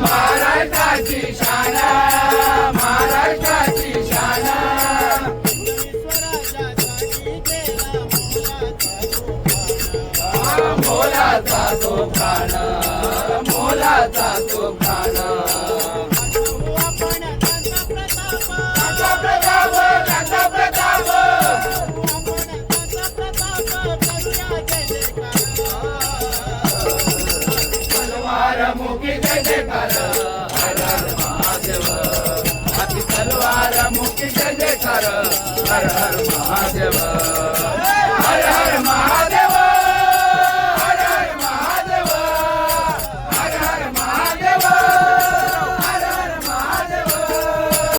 महाराष्ट्राची शाना महाराष्ट्राची शाना मोलाचा तो प्राण मोलाचा तो प्राण त्याचा प्रताप त्याचा प्रताप तलवार मुखी जय जयकार हर हर महादेव हाती तलवार मुखी जय जयकार हर हर महादेव